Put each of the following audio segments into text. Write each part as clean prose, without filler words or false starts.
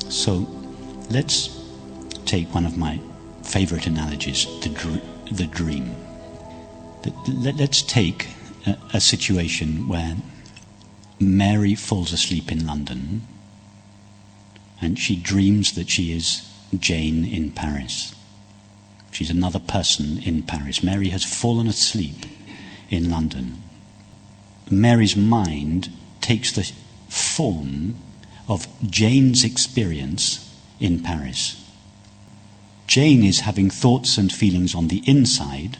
So let's take one of my favorite analogies, the dream. Let's take a situation where Mary falls asleep in London and she dreams that she is Jane in Paris. She's another person in Paris. Mary has fallen asleep in London. Mary's mind takes the form of Jane's experience in Paris. Jane is having thoughts and feelings on the inside,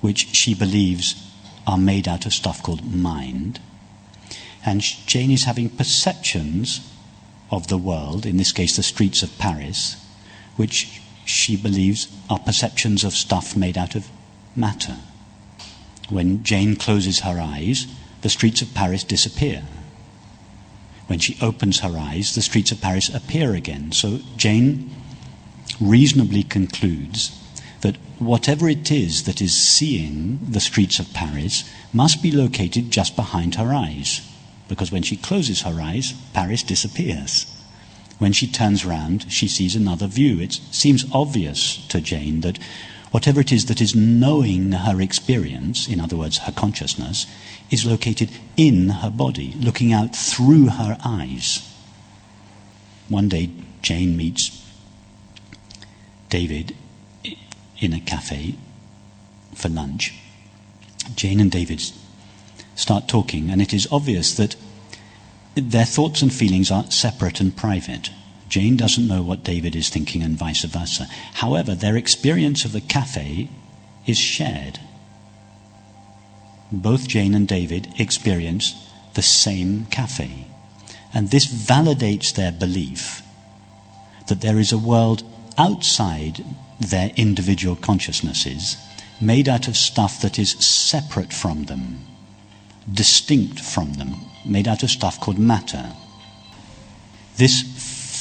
which she believes are made out of stuff called mind. And Jane is having perceptions of the world, in this case the streets of Paris, which she believes are perceptions of stuff made out of matter. When Jane closes her eyes, the streets of Paris disappear. When she opens her eyes, the streets of Paris appear again. So Jane reasonably concludes that whatever it is that is seeing the streets of Paris must be located just behind her eyes, because when she closes her eyes, Paris disappears. When she turns round, she sees another view. It seems obvious to Jane that whatever it is that is knowing her experience, in other words, her consciousness, is located in her body, looking out through her eyes. One day, Jane meets David in a cafe for lunch. Jane and David start talking, and it is obvious that their thoughts and feelings are separate and private. Jane doesn't know what David is thinking and vice versa. However, their experience of the cafe is shared. Both Jane and David experience the same cafe. And this validates their belief that there is a world outside their individual consciousnesses, made out of stuff that is separate from them, distinct from them, made out of stuff called matter. This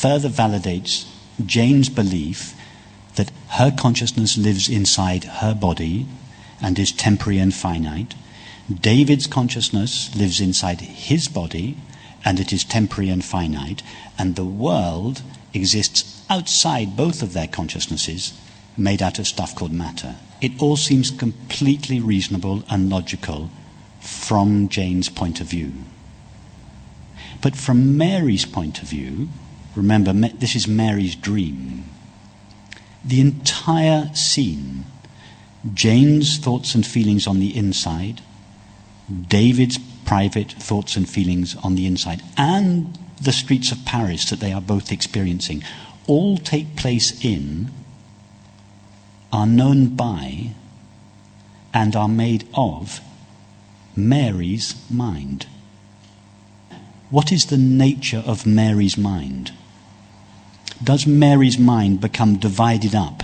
further validates Jane's belief that her consciousness lives inside her body and is temporary and finite. David's consciousness lives inside his body and it is temporary and finite, and the world exists outside both of their consciousnesses, made out of stuff called matter. It all seems completely reasonable and logical from Jane's point of view. But from Mary's point of view, remember, this is Mary's dream. The entire scene, Jane's thoughts and feelings on the inside, David's private thoughts and feelings on the inside, and the streets of Paris that they are both experiencing, all take place in, are known by, and are made of Mary's mind. What is the nature of Mary's mind? Does Mary's mind become divided up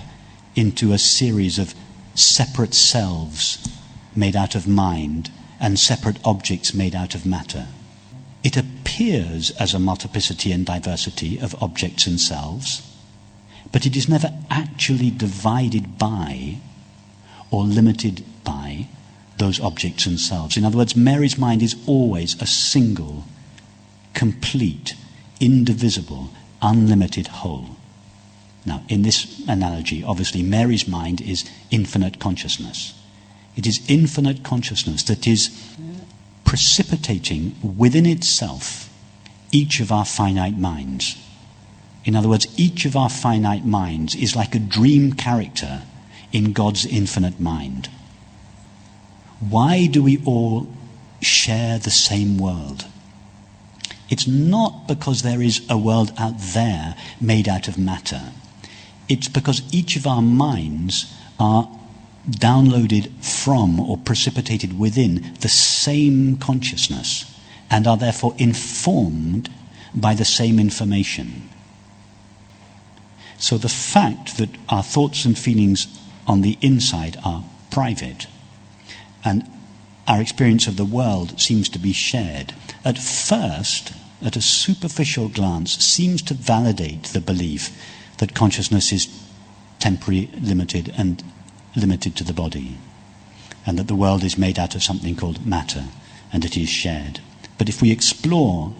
into a series of separate selves made out of mind and separate objects made out of matter? It appears as a multiplicity and diversity of objects and selves, but it is never actually divided by or limited by those objects and selves. In other words, Mary's mind is always a single, complete, indivisible, unlimited whole. Now, in this analogy, obviously, Mary's mind is infinite consciousness. It is infinite consciousness that is precipitating within itself each of our finite minds. In other words, each of our finite minds is like a dream character in God's infinite mind. Why do we all share the same world? It's not because there is a world out there made out of matter. It's because each of our minds are downloaded from or precipitated within the same consciousness and are therefore informed by the same information. So the fact that our thoughts and feelings on the inside are private and our experience of the world seems to be shared, at first, at a superficial glance, seems to validate the belief that consciousness is temporary, limited, and limited to the body, and that the world is made out of something called matter, and it is shared. But if we explore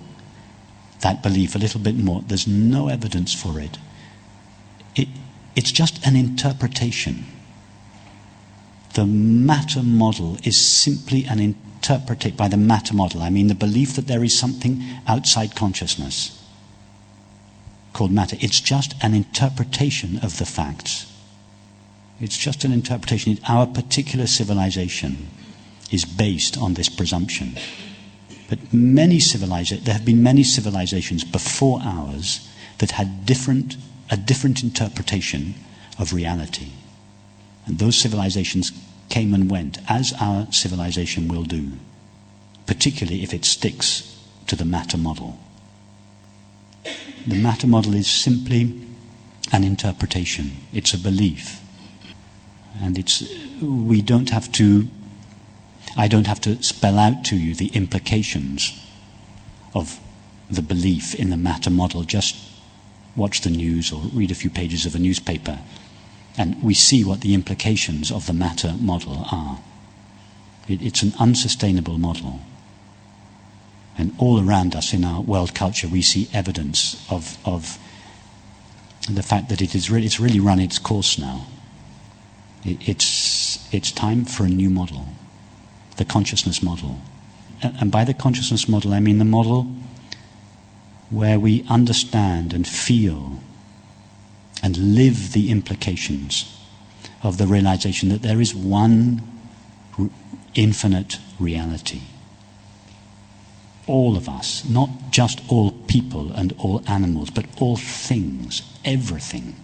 that belief a little bit more. There's no evidence for it. It's just an interpretation. The matter model is simply an interpretation. By the matter model, I mean the belief that there is something outside consciousness called matter. It's just an interpretation of the facts. It's just an interpretation. Our particular civilization is based on this presumption. But there have been many civilizations before ours that had a different interpretation of reality. And those civilizations came and went, as our civilization will do, particularly if it sticks to the matter model. The matter model is simply an interpretation. It's a belief. And I don't have to spell out to you the implications of the belief in the matter model. Just watch the news or read a few pages of a newspaper, and we see what the implications of the matter model are. It's an unsustainable model. And all around us in our world culture we see evidence of the fact that it's really run its course now. It's time for a new model, the consciousness model. And by the consciousness model I mean the model where we understand and feel and live the implications of the realization that there is one infinite reality. All of us, not just all people and all animals, but all things, everything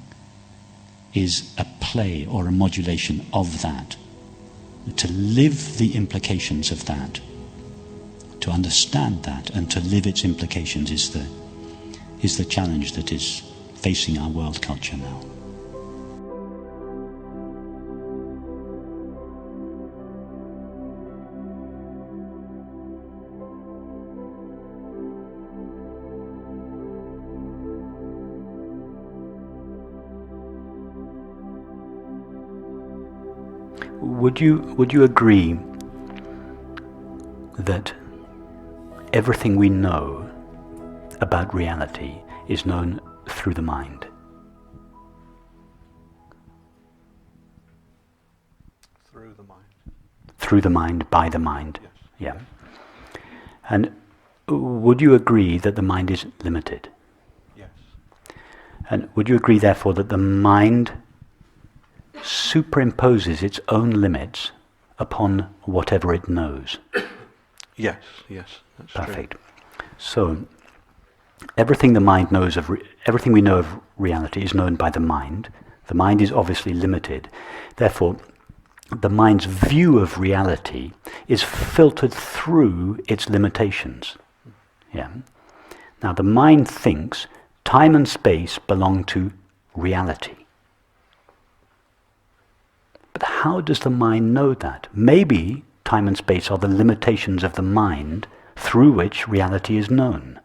is a play or a modulation of that. To live the implications of that, to understand that and to live its implications is the challenge that is facing our world culture now. Would you agree that everything we know about reality is known through the mind? Through the mind. Through the mind, by the mind. Yes. Yeah. And would you agree that the mind is limited? Yes. And would you agree, therefore, that the mind superimposes its own limits upon whatever it knows? Yes, that's perfect. True. So everything the mind knows everything we know of reality is known by the mind. The mind is obviously limited. Therefore, the mind's view of reality is filtered through its limitations. Yeah. Now, the mind thinks time and space belong to reality. But how does the mind know that? Maybe time and space are the limitations of the mind through which reality is known.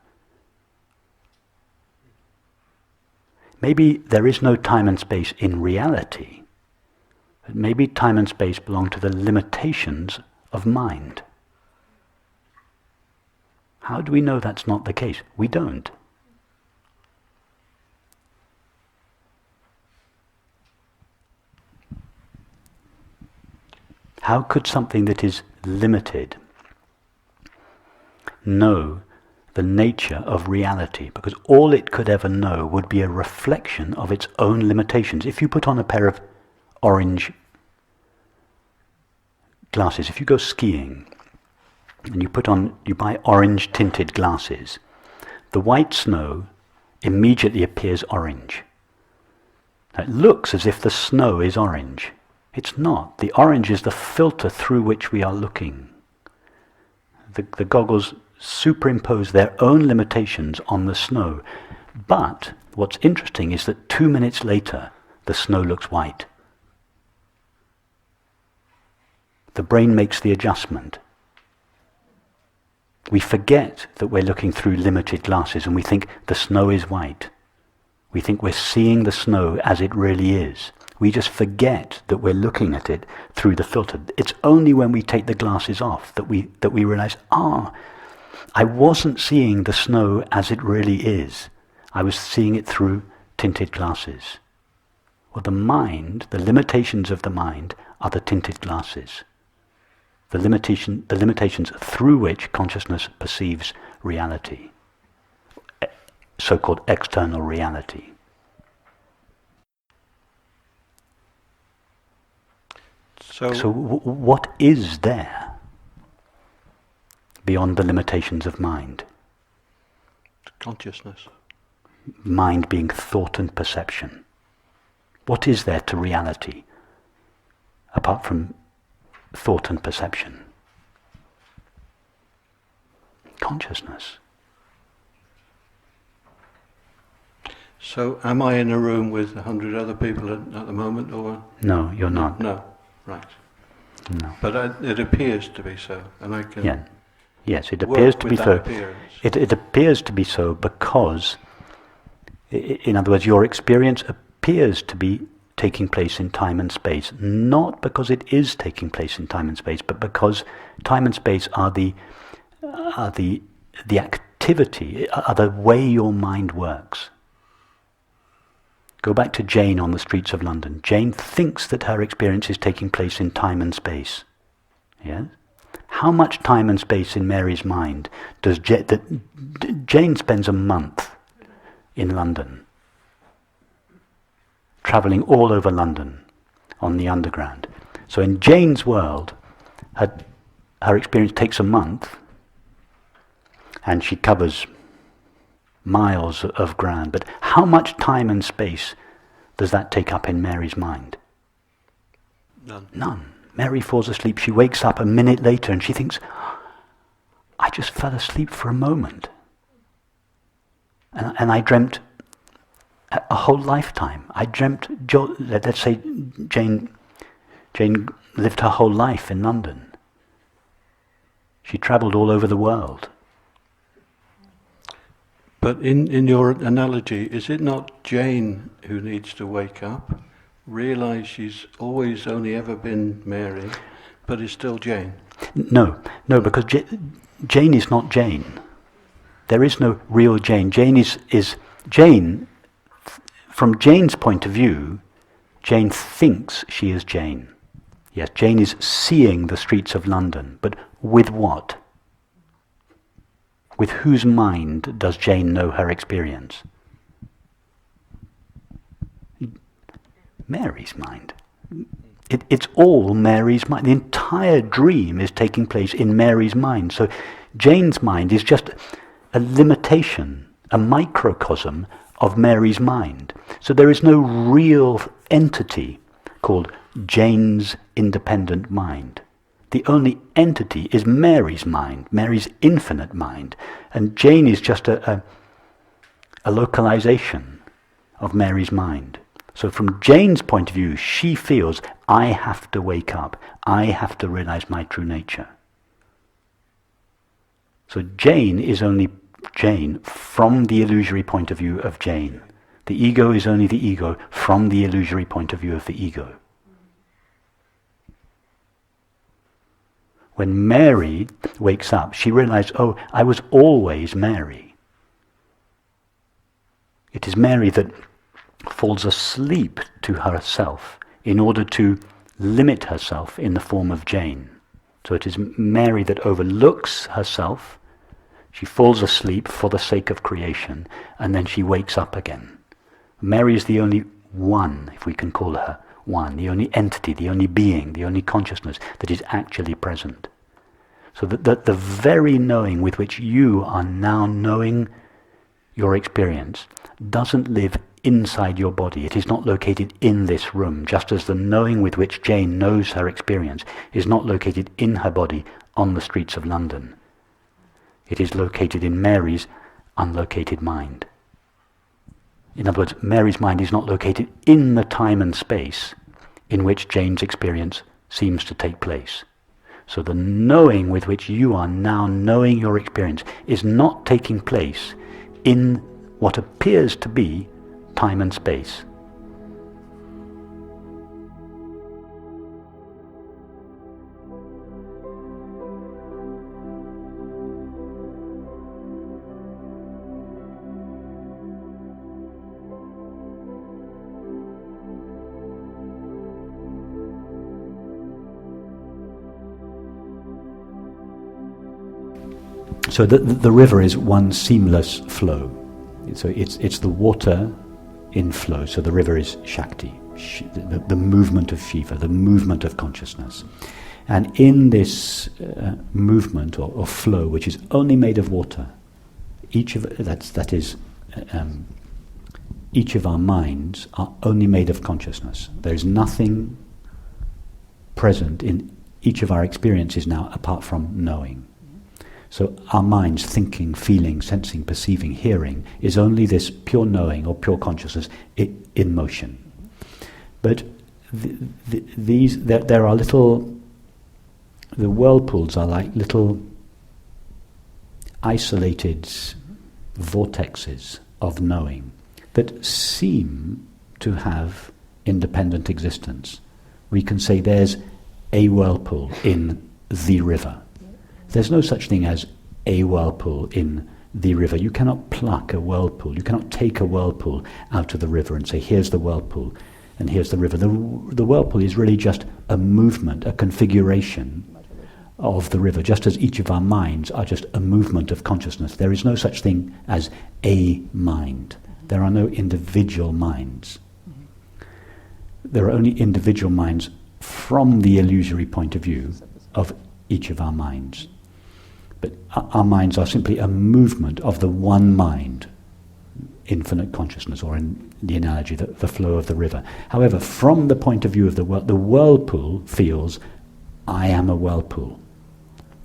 Maybe there is no time and space in reality, but maybe time and space belong to the limitations of mind. How do we know that's not the case? We don't. How could something that is limited know the nature of reality? Because all it could ever know would be a reflection of its own limitations. If you put on a pair of orange glasses, if you go skiing and you buy orange tinted glasses, the white snow immediately appears orange. Now, it looks as if the snow is orange. It's not. The orange is the filter through which we are looking. The goggles superimpose their own limitations on the snow. But what's interesting is that 2 minutes later, the snow looks white. The brain makes the adjustment. We forget that we're looking through limited glasses and we think the snow is white. We think we're seeing the snow as it really is. We just forget that we're looking at it through the filter. It's only when we take the glasses off that we realize, I wasn't seeing the snow as it really is. I was seeing it through tinted glasses. Well, the mind, the limitations of the mind, are the tinted glasses. The limitations through which consciousness perceives reality, so-called external reality. So what is there beyond the limitations of mind? Consciousness. Mind being thought and perception. What is there to reality apart from thought and perception? Consciousness. So am I in a room with 100 other people at the moment, or? No, you're not. No, right. No. But it appears to be so, and I can. Yeah. Yes, it appears to be so. Appearance. It appears to be so because, in other words, your experience appears to be taking place in time and space, not because it is taking place in time and space, but because time and space are the activity, are the way your mind works. Go back to Jane on the streets of London. Jane thinks that her experience is taking place in time and space. Yes? How much time and space in Mary's mind does Jane spends a month in London, travelling all over London on the underground. So in Jane's world, her experience takes a month, and she covers miles of ground. But how much time and space does that take up in Mary's mind? None. None. Mary falls asleep. She wakes up a minute later and she thinks, I just fell asleep for a moment. And I dreamt a whole lifetime. I dreamt, let's say Jane lived her whole life in London. She travelled all over the world. But in your analogy, is it not Jane who needs to wake up, realise she's always only ever been Mary, but is still Jane? No, because Jane is not Jane. There is no real Jane. Jane is Jane. From Jane's point of view, Jane thinks she is Jane. Yes, Jane is seeing the streets of London, but with what? With whose mind does Jane know her experience? Mary's mind. It's all Mary's mind. The entire dream is taking place in Mary's mind. So Jane's mind is just a limitation, a microcosm of Mary's mind. So there is no real entity called Jane's independent mind. The only entity is Mary's mind, Mary's infinite mind. And Jane is just a localization of Mary's mind. So from Jane's point of view, she feels, I have to wake up. I have to realize my true nature. So Jane is only Jane from the illusory point of view of Jane. The ego is only the ego from the illusory point of view of the ego. When Mary wakes up, she realized, oh, I was always Mary. It is Mary that falls asleep to herself in order to limit herself in the form of Jane. So it is Mary that overlooks herself. She falls asleep for the sake of creation, and then she wakes up again. Mary is the only one, if we can call her one, the only entity, the only being, the only consciousness that is actually present. So that the very knowing with which you are now knowing your experience doesn't live inside your body. It is not located in this room, just as the knowing with which Jane knows her experience is not located in her body on the streets of London. It is located in Mary's unlocated mind. In other words, Mary's mind is not located in the time and space in which Jane's experience seems to take place. So the knowing with which you are now knowing your experience is not taking place in what appears to be time and space. So the river is one seamless flow. So it's the water in flow. So the river is Shakti, the movement of Shiva, the movement of consciousness. And in this movement or flow, which is only made of water, each of our minds are only made of consciousness. There is nothing present in each of our experiences now apart from knowing. So our minds, thinking, feeling, sensing, perceiving, hearing, is only this pure knowing or pure consciousness in motion. But there are little. The whirlpools are like little isolated vortexes of knowing that seem to have independent existence. We can say there's a whirlpool in the river. There's no such thing as a whirlpool in the river. You cannot pluck a whirlpool. You cannot take a whirlpool out of the river and say, here's the whirlpool and here's the river. The whirlpool is really just a movement, a configuration of the river, just as each of our minds are just a movement of consciousness. There is no such thing as a mind. There are no individual minds. There are only individual minds from the illusory point of view of each of our minds. But our minds are simply a movement of the one mind, infinite consciousness, or in the analogy, the flow of the river. However, from the point of view of the whirlpool feels, I am a whirlpool.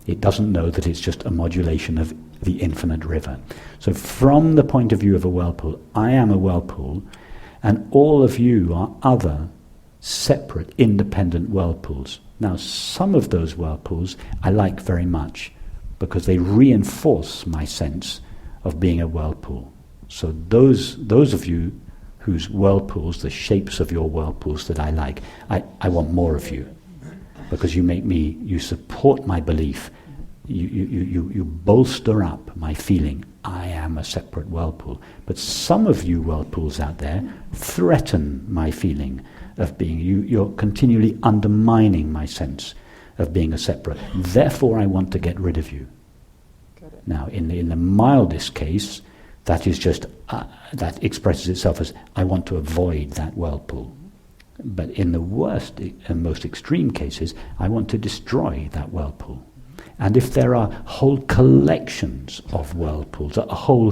It doesn't know that it's just a modulation of the infinite river. So from the point of view of a whirlpool, I am a whirlpool, and all of you are other, separate, independent whirlpools. Now, some of those whirlpools I like very much because they reinforce my sense of being a whirlpool. So those of you whose whirlpools, the shapes of your whirlpools that I like, I want more of you. Because you support my belief, you bolster up my feeling, I am a separate whirlpool. But some of you whirlpools out there threaten my feeling of being, you're continually undermining my sense of being a separate. Therefore I want to get rid of you. Now, in the mildest case, that is just, that expresses itself as, I want to avoid that whirlpool. But in the worst and most extreme cases, I want to destroy that whirlpool. And if there are whole collections of whirlpools, a whole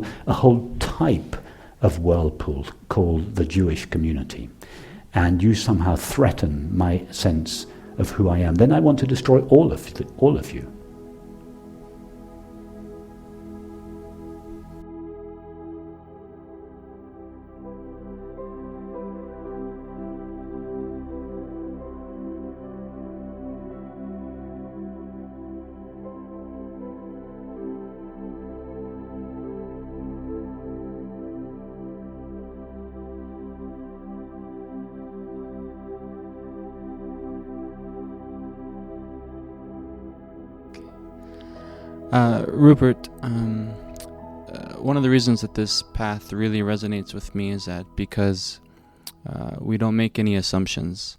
type of whirlpool called the Jewish community, and you somehow threaten my sense of who I am, then I want to destroy all of you. Rupert, one of the reasons that this path really resonates with me is that because we don't make any assumptions.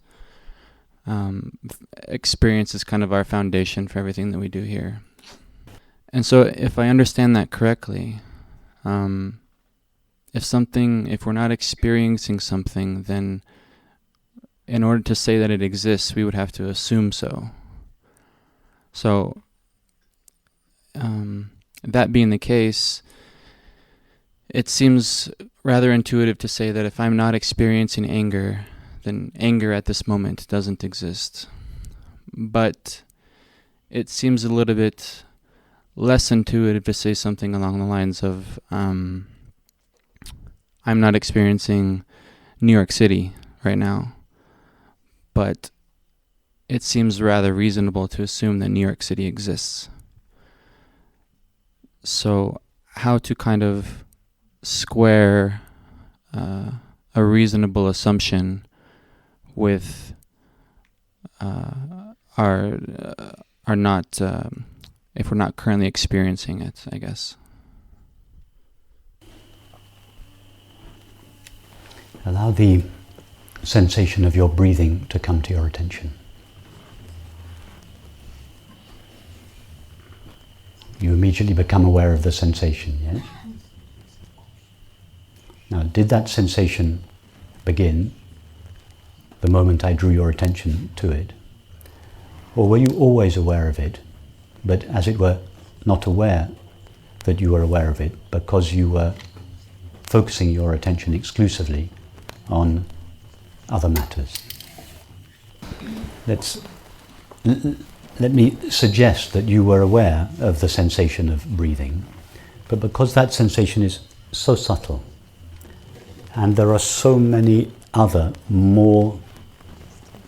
Experience is kind of our foundation for everything that we do here. And so if I understand that correctly, if we're not experiencing something, then in order to say that it exists, we would have to assume so. So, that being the case, it seems rather intuitive to say that if I'm not experiencing anger, then anger at this moment doesn't exist. But it seems a little bit less intuitive to say something along the lines of, I'm not experiencing New York City right now, but it seems rather reasonable to assume that New York City exists. So how to kind of square a reasonable assumption with our not, if we're not currently experiencing it, I guess. Allow the sensation of your breathing to come to your attention. You immediately become aware of the sensation, yes? Now, did that sensation begin the moment I drew your attention to it? Or were you always aware of it, but as it were, not aware that you were aware of it because you were focusing your attention exclusively on other matters? Let me suggest that you were aware of the sensation of breathing, but because that sensation is so subtle, and there are so many other more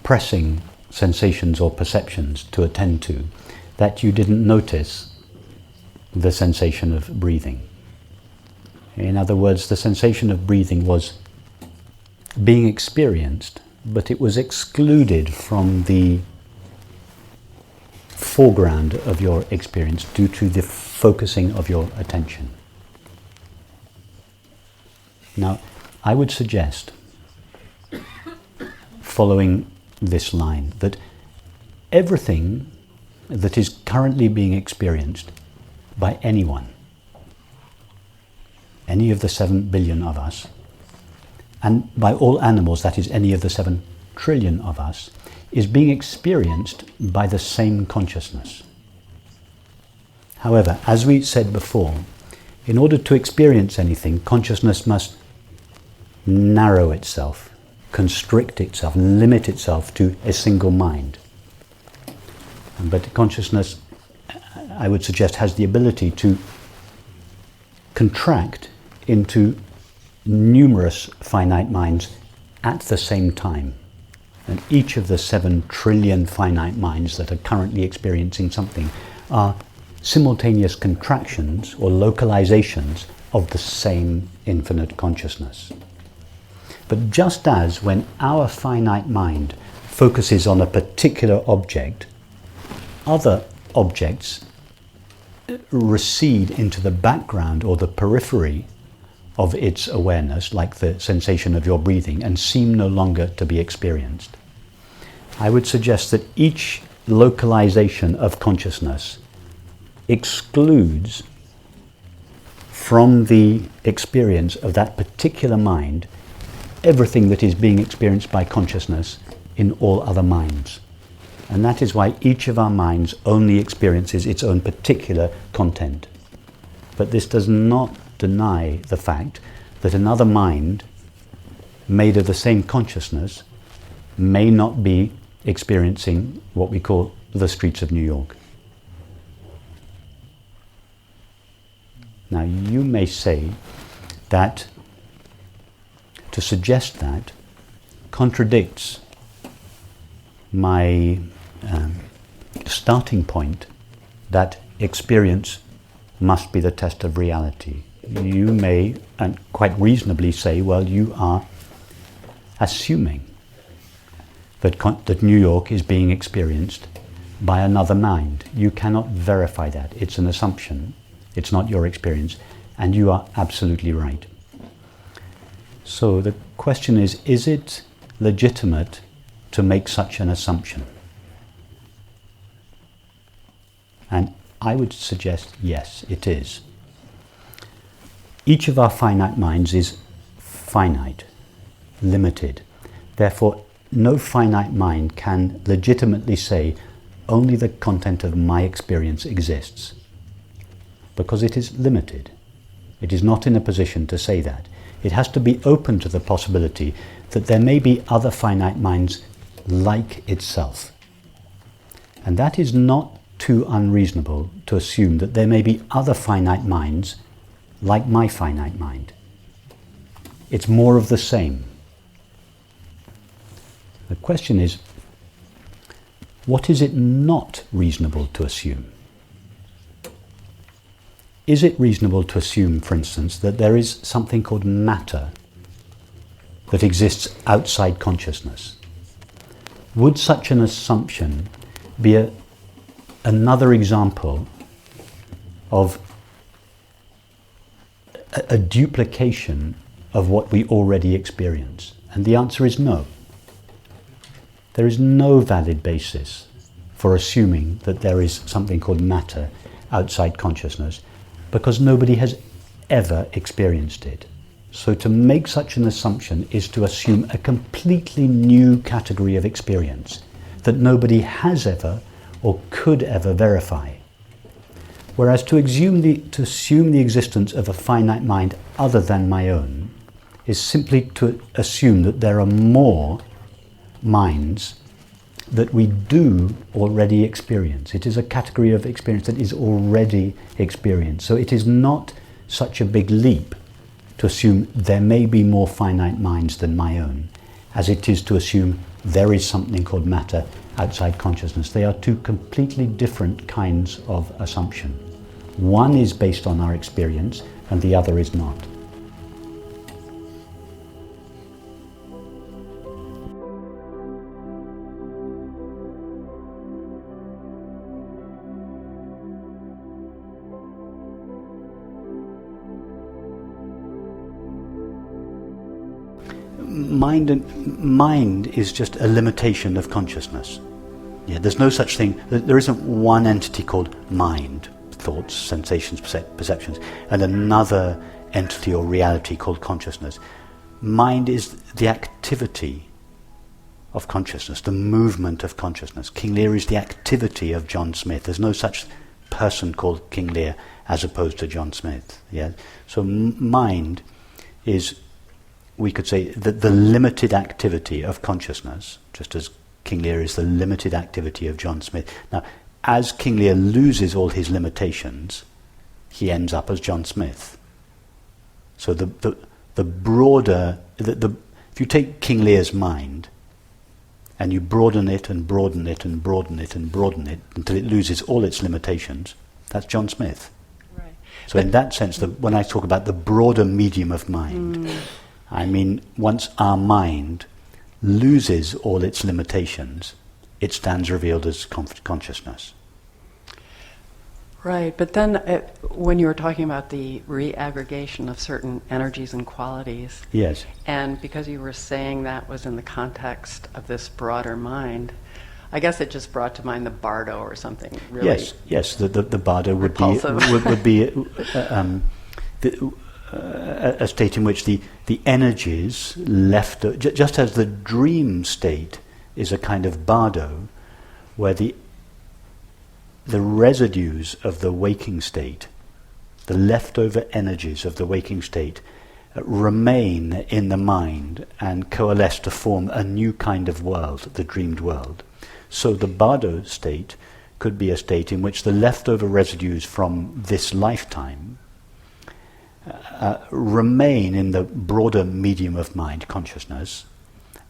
pressing sensations or perceptions to attend to, that you didn't notice the sensation of breathing. In other words, the sensation of breathing was being experienced, but it was excluded from the foreground of your experience due to the focusing of your attention. Now, I would suggest, following this line, that everything that is currently being experienced by anyone, any of the 7 billion of us, and by all animals, that is any of the 7 trillion of us, is being experienced by the same consciousness. However, as we said before, in order to experience anything, consciousness must narrow itself, constrict itself, limit itself to a single mind. But consciousness, I would suggest, has the ability to contract into numerous finite minds at the same time. And each of the 7 trillion finite minds that are currently experiencing something are simultaneous contractions or localizations of the same infinite consciousness. But just as when our finite mind focuses on a particular object, other objects recede into the background or the periphery of its awareness, like the sensation of your breathing, and seem no longer to be experienced. I would suggest that each localization of consciousness excludes from the experience of that particular mind everything that is being experienced by consciousness in all other minds. And that is why each of our minds only experiences its own particular content. But this does not deny the fact that another mind made of the same consciousness may not be experiencing what we call the streets of New York. Now, you may say that to suggest that contradicts my starting point that experience must be the test of reality. You may, and quite reasonably, say, well, you are assuming that New York is being experienced by another mind. You cannot verify that. It's an assumption. It's not your experience. And you are absolutely right. So the question is it legitimate to make such an assumption? And I would suggest yes, it is. Each of our finite minds is finite, limited. Therefore, no finite mind can legitimately say only the content of my experience exists, because it is limited. It is not in a position to say that. It has to be open to the possibility that there may be other finite minds like itself. And that is not too unreasonable to assume that there may be other finite minds like my finite mind. It's more of the same. The question is, what is it not reasonable to assume? Is it reasonable to assume, for instance, that there is something called matter that exists outside consciousness? Would such an assumption be another example of a duplication of what we already experience? And the answer is no. There is no valid basis for assuming that there is something called matter outside consciousness, because nobody has ever experienced it. So to make such an assumption is to assume a completely new category of experience that nobody has ever or could ever verify. Whereas to assume the existence of a finite mind other than my own is simply to assume that there are more minds that we do already experience. It is a category of experience that is already experienced. So it is not such a big leap to assume there may be more finite minds than my own, as it is to assume there is something called matter outside consciousness. They are two completely different kinds of assumption. One is based on our experience and the other is not. Mind is just a limitation of consciousness. Yeah, there's no such thing. There isn't one entity called mind, thoughts, sensations, perceptions, and another entity or reality called consciousness. Mind is the activity of consciousness, the movement of consciousness. King Lear is the activity of John Smith. There's no such person called King Lear as opposed to John Smith. Yeah, so mind is, we could say, the limited activity of consciousness, just as King Lear is the limited activity of John Smith. Now, as King Lear loses all his limitations, he ends up as John Smith. So the broader, if you take King Lear's mind and you broaden it and broaden it and broaden it and broaden it until it loses all its limitations, that's John Smith. Right. So in that sense, when I talk about the broader medium of mind, I mean, once our mind loses all its limitations, it stands revealed as consciousness. Right, but then when you were talking about the reaggregation of certain energies and qualities, Yes. and because you were saying that was in the context of this broader mind, I guess it just brought to mind the bardo or something. Really Yes. The bardo would repulsive. would be a state in which the energies left, just as the dream state is a kind of bardo, where the residues of the waking state, the leftover energies of the waking state, remain in the mind and coalesce to form a new kind of world, the dreamed world. So the bardo state could be a state in which the leftover residues from this lifetime remain in the broader medium of mind, consciousness,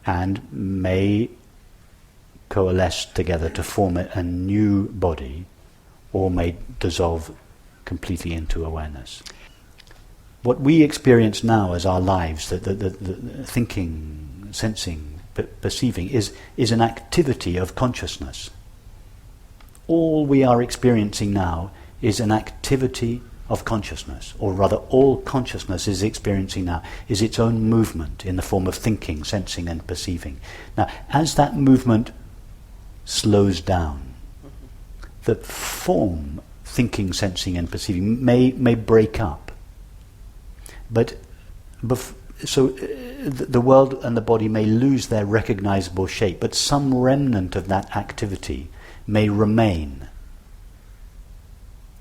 and may coalesce together to form a new body, or may dissolve completely into awareness. What we experience now as our lives, the thinking, sensing, perceiving, is an activity of consciousness. All we are experiencing now is an activity of consciousness, or rather all consciousness is experiencing now is its own movement in the form of thinking, sensing and perceiving. Now, as that movement slows down, the form, thinking, sensing and perceiving, may break up. But the world and the body may lose their recognizable shape, but some remnant of that activity may remain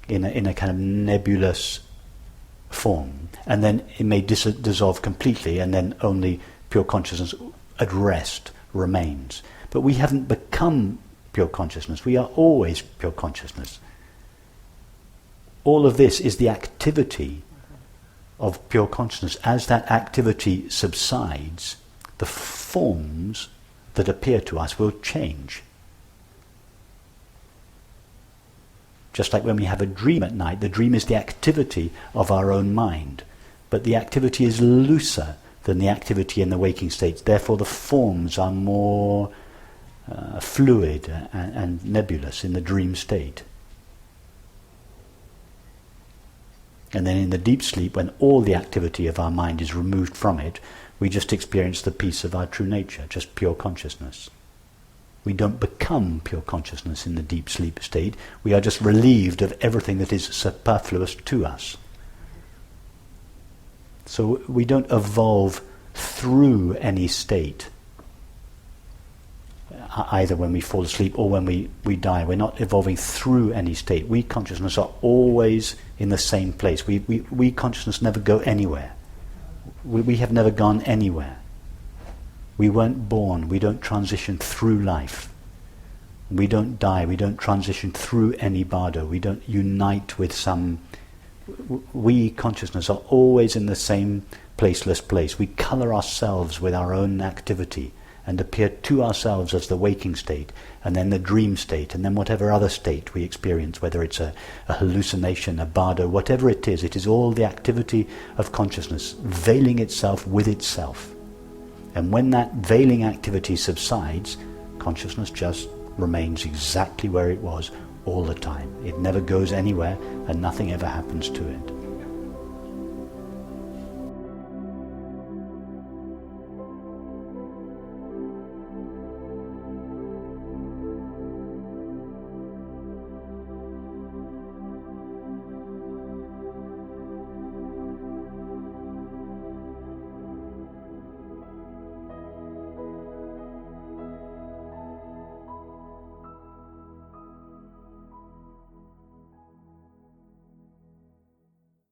in a kind of nebulous form, and then it may dissolve completely, and then only pure consciousness at rest remains. But we haven't become pure consciousness. We are always pure consciousness. All of this is the activity of pure consciousness. As that activity subsides, the forms that appear to us will change. Just like when we have a dream at night, the dream is the activity of our own mind, but the activity is looser than the activity in the waking state. Therefore the forms are more fluid and nebulous in the dream state. And then in the deep sleep, when all the activity of our mind is removed from it, we just experience the peace of our true nature, just pure consciousness. We don't become pure consciousness in the deep sleep state. We are just relieved of everything that is superfluous to us. So we don't evolve through any state, either when we fall asleep or when we die. We're not evolving through any state. We consciousness are always in the same place. We consciousness never go anywhere. We have never gone anywhere. We weren't born. We don't transition through life. We don't die. We don't transition through any bardo. We don't unite with some... We consciousness are always in the same placeless place. We colour ourselves with our own activity and appear to ourselves as the waking state, and then the dream state, and then whatever other state we experience, whether it's a hallucination, a bardo, whatever it is all the activity of consciousness veiling itself with itself. And when that veiling activity subsides, consciousness just remains exactly where it was all the time. It never goes anywhere, and nothing ever happens to it.